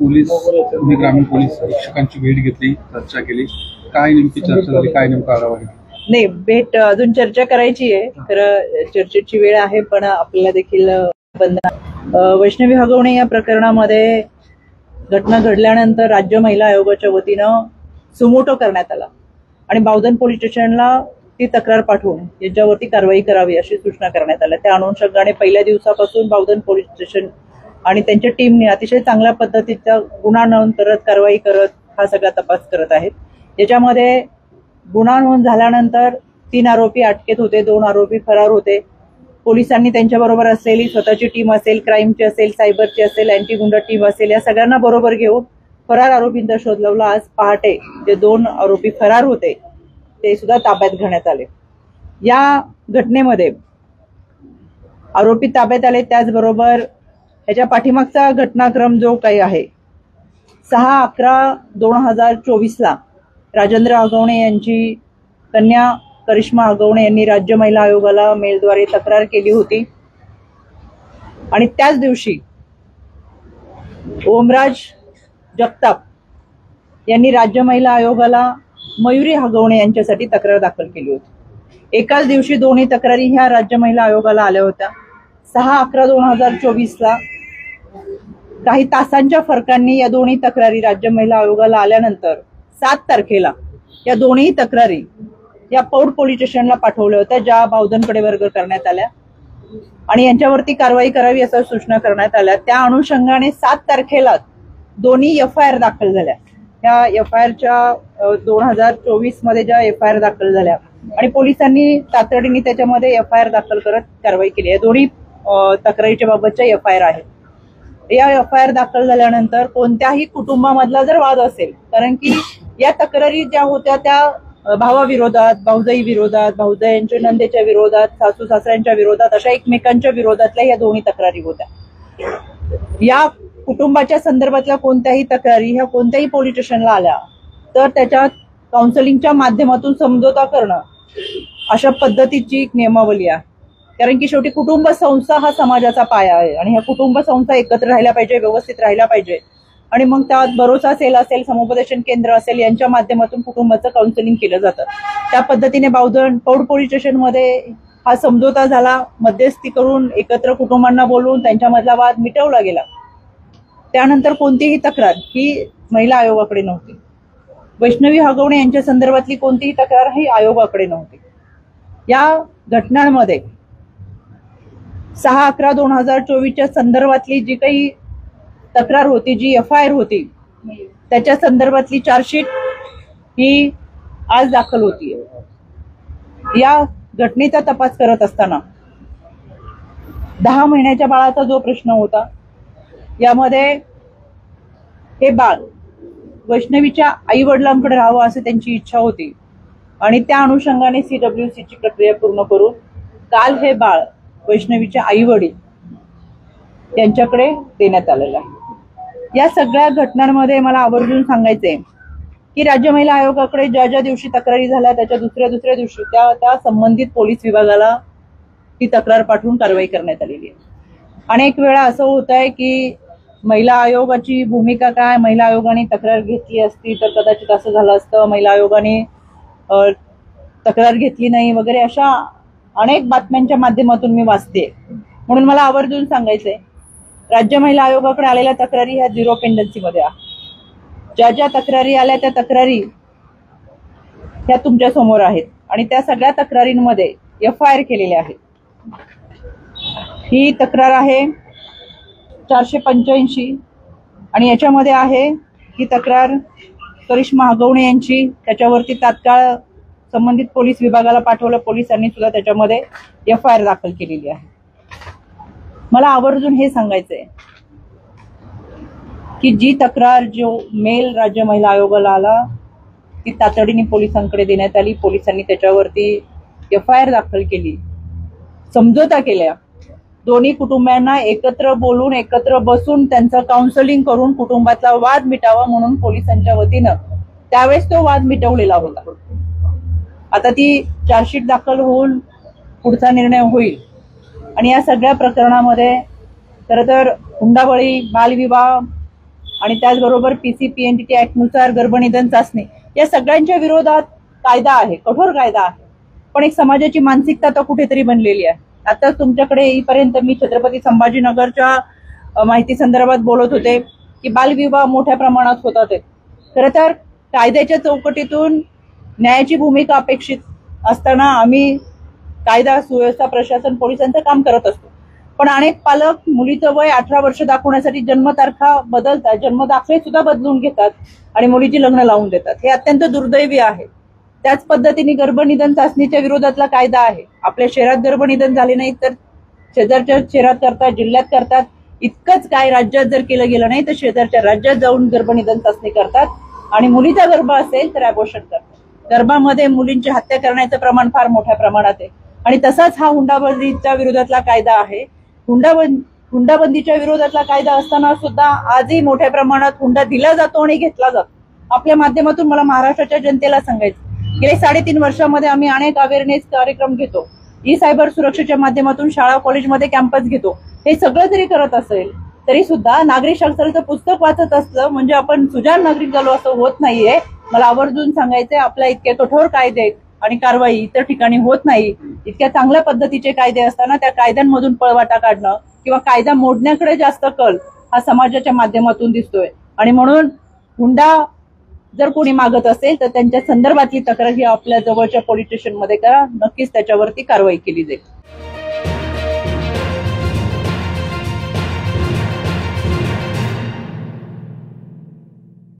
Police ग्रामीण police अधीक्षकांची भेट घेतली, चर्चा केली, काय नेमकी चर्चा झाली, काय नेमका आढावा घेतला? नाही, भेट अजून चर्चा करायची आहे. खरं चर्चेची वेळ आहे, पण आपल्याला देखील वैष्णवी हगवणे या प्रकरणामध्ये घटना घडल्यानंतर राज्य महिला आयोगाच्या वतीनं सुमोटो करण्यात आला आणि बावधन पोलीस स्टेशनला ती तक्रार पाठवून याच्यावरती कारवाई करावी अशी सूचना करण्यात आल्या. त्या अनुषंगाने पहिल्या दिवसापासून बावधन पोलीस स्टेशन आणि त्यांच्या टीमने अतिशय चांगल्या पद्धतीचा गुन्हा नोंद करत, कारवाई करत हा सगळा तपास करत आहेत. याच्यामध्ये गुन्हा नोंद झाल्यानंतर 3 आरोपी अटकेत होते, 2 आरोपी फरार होते. पोलिसांनी त्यांच्याबरोबर असलेली स्वतःची टीम असेल, क्राईमची असेल, सायबरची असेल, अँटी गुंडा टीम असेल, या सगळ्यांना बरोबर घेऊन फरार आरोपींचा शोध लावला. आज पहाटे जे 2 आरोपी फरार होते ते सुद्धा ताब्यात घेण्यात आले. या घटनेमध्ये आरोपी ताब्यात आले. त्याचबरोबर याच्या पाठीमागचा घटनाक्रम जो काही आहे, 6/11/2024 राजेंद्र हगवणे यांची कन्या करिश्मा हगवणे यांनी राज्य महिला आयोगाला मेलद्वारे तक्रार केली होती आणि त्याच दिवशी ओमराज जगताप यांनी राज्य महिला आयोगाला मयुरी हगवणे यांच्यासाठी तक्रार दाखल केली होती. एकाच दिवशी दोन्ही तक्रारी ह्या राज्य महिला आयोगाला आल्या होत्या. 6/11/2024 काही तासांच्या फरकांनी या दोन्ही तक्रारी राज्य महिला आयोगाला आल्यानंतर 7 तारखेला या दोन्ही तक्रारी या पौड पोलीस स्टेशनला पाठवल्या होत्या, ज्या बावधनकडे वर्ग करण्यात आल्या आणि यांच्यावरती कारवाई करावी अशा सूचना करण्यात आल्या. त्या अनुषंगाने 7 तारखेला दोन्ही FIR दाखल झाल्या. त्या FIRच्या 2024 मध्ये ज्या FIR दाखल झाल्या आणि पोलिसांनी तातडीने त्याच्यामध्ये FIR दाखल करत कारवाई केली. या दोन्ही तक्रारीच्या बाबतच्या FIR आहेत. या FIR दाखल झाल्यानंतर कोणत्याही कुटुंबामधला जर वाद असेल, कारण की या तक्रारी ज्या होत्या त्या भावाविरोधात, भाऊजाई विरोधात, भाऊजाईंच्या नंदेच्या विरोधात, सासू सासऱ्यांच्या विरोधात, अशा एकमेकांच्या विरोधातल्या या दोन्ही तक्रारी होत्या. या कुटुंबाच्या संदर्भातल्या कोणत्याही तक्रारी ह्या कोणत्याही पोलीस स्टेशनला आल्या तर त्याच्यात काउन्सिलिंगच्या माध्यमातून समझोता करणं अशा पद्धतीची एक नियमावली आहे. कारण की शेवटी कुटुंब संस्था हा समाजाचा पाया आहे आणि ह्या कुटुंब संस्था एकत्र राहिल्या पाहिजे, व्यवस्थित राहिल्या पाहिजे आणि मग त्यात भरोसा सेल असेल, समुपदेशन केंद्र असेल, यांच्या माध्यमातून कुटुंबाचं काउन्सिलिंग केलं जातं. त्या पद्धतीने बावधन पौड पोलीस स्टेशनमध्ये हा समझोता झाला. मध्यस्थी करून एकत्र कुटुंबांना बोलवून त्यांच्यामधला वाद मिटवला गेला. त्यानंतर कोणतीही तक्रार ही महिला आयोगाकडे नव्हती. वैष्णवी हगवणे यांच्या संदर्भातली कोणतीही तक्रार ही आयोगाकडे नव्हती. या घटनांमध्ये 6/11/2024 संदर्भातली जी काही तक्रार होती, जी FIR होती, त्याच्या संदर्भातली चार्जशीट ही आज दाखल होती. या घटनेचा तपास करत असताना 10 महिन्याच्या बाळाचा जो प्रश्न होता, यामध्ये हे बाळ वैष्णवीच्या आई वडिलांकडे राहावं असं त्यांची इच्छा होती आणि त्या अनुषंगाने CWC ची प्रक्रिया पूर्ण करून काल हे बाळ वैष्णवीच्या आई वडील यांच्याकडे देण्यात आलेलं आहे. या सगळ्या घटनांमध्ये मला आवर्जून सांगायचंय की राज्य महिला आयोगाकडे ज्या ज्या दिवशी तक्रारी झाल्या त्याच्या दुसऱ्या दिवशी त्या संबंधित पोलीस विभागाला ती तक्रार पाठवून कारवाई करण्यात आलेली आहे. अनेक वेळा असं होत आहे की महिला आयोगाची भूमिका काय, महिला आयोगाने तक्रार घेतली असती तर कदाचित असं झालं असतं, महिला आयोगाने तक्रार घेतली नाही वगैरे, अशा अनेक बातम्यांच्या माध्यमातून मी वाचते. म्हणून मला आवर्जून सांगायचंय, राज्य महिला आयोगाकडे आलेल्या तक्रारी ह्या 0 पेंडन्सीमध्ये आहे. ज्या ज्या तक्रारी आल्या त्या तक्रारी ह्या तुमच्या समोर आहेत आणि त्या सगळ्या तक्रारींमध्ये FIR केलेल्या आहेत. ही तक्रार आहे 485 आणि याच्यामध्ये आहे ही तक्रार करिश्मा हगवणे यांची. त्याच्यावरती तात्काळ संबंधित पोलीस विभागाला पाठवलं. पोलिसांनी सुद्धा त्याच्यामध्ये FIR दाखल केलेली आहे. मला आवर्जून हे सांगायचंय की जी तक्रार जो मेल राज्य महिला आयोगाला आला ती तातडीने पोलिसांकडे देण्यात आली. पोलिसांनी त्याच्यावरती FIR दाखल केली, समझोता केल्या. दोन्ही कुटुंबांना एकत्र बोलून, एकत्र बसून त्यांचं काउन्सिलिंग करून कुटुंबातला वाद मिटावा म्हणून पोलिसांच्या वतीनं त्यावेळेस तो वाद मिटवलेला होता. आता ती चार्जशीट दाखल होऊन पुढचा निर्णय होईल आणि या सगळ्या प्रकरणामध्ये खरं तर हुंडाबळी, बालविवाह आणि त्याचबरोबर PCPNDT ऍक्ट नुसार गर्भनिधन चाचणी या सगळ्यांच्या विरोधात कायदा आहे, कठोर कायदा आहे. पण एक समाजाची मानसिकता तर कुठेतरी बनलेली आहे. आता तुमच्याकडे येईपर्यंत मी छत्रपती संभाजीनगरच्या माहिती संदर्भात बोलत होते की बालविवाह मोठ्या प्रमाणात होतात. खरं तर कायद्याच्या चौकटीतून न्यायाची भूमिका अपेक्षित असताना आम्ही कायदा, सुव्यवस्था, प्रशासन, पोलिसांचं काम करत असतो. पण अनेक पालक मुलीचं वय 18 वर्ष दाखवण्यासाठी जन्मतारखा बदलतात, जन्मदाखले सुद्धा बदलून घेतात आणि मुलीची लग्न लावून देतात. हे अत्यंत दुर्दैवी आहे. त्याच पद्धतीने गर्भनिधन चाचणीच्या विरोधातला कायदा आहे. आपल्या शहरात गर्भनिधन झाले नाही तर शेजारच्या शहरात करतात, जिल्ह्यात करतात. इतकंच काय, राज्यात जर केलं गेलं नाही तर शेजारच्या राज्यात जाऊन गर्भनिधन चाचणी करतात आणि मुलीचा गर्भ असेल तर अबॉर्शन करतात. गर्भामध्ये मुलींची हत्या करण्याचं प्रमाण फार मोठ्या प्रमाणात आहे. आणि तसाच हा हुंडाबंदीच्या विरोधातला कायदा आहे. हुंडाबंदीच्या विरोधातला कायदा असताना सुद्धा आजही मोठ्या प्रमाणात हुंडा दिला जातो आणि घेतला जातो. आपल्या माध्यमातून मला महाराष्ट्राच्या जनतेला सांगायचं, गेले 3.5 वर्षामध्ये आम्ही अनेक अवेअरनेस कार्यक्रम घेतो. सायबर सुरक्षेच्या माध्यमातून शाळा कॉलेजमध्ये कॅम्पस घेतो. हे सगळं जरी करत असेल तरी सुद्धा नागरिक शास्त्राचं पुस्तक वाचत असलं म्हणजे आपण सुजाण नागरिक झालो असं होत नाहीये. मला आवर्जून सांगायचंय, आपल्या इतके कठोर कायदे आणि कारवाई इतर ठिकाणी होत नाही. इतक्या चांगल्या पद्धतीचे कायदे असताना त्या कायद्यांमधून पळवाटा काढणं किंवा कायदा मोडण्याकडे जास्त कल हा समाजाच्या माध्यमातून दिसतोय. आणि म्हणून हुंडा जर कोणी मागत असेल तर त्यांच्या संदर्भातली तक्रार ही आपल्या जवळच्या पोलीस स्टेशनमध्ये करा. नक्कीच त्याच्यावरती कारवाई केली जाईल.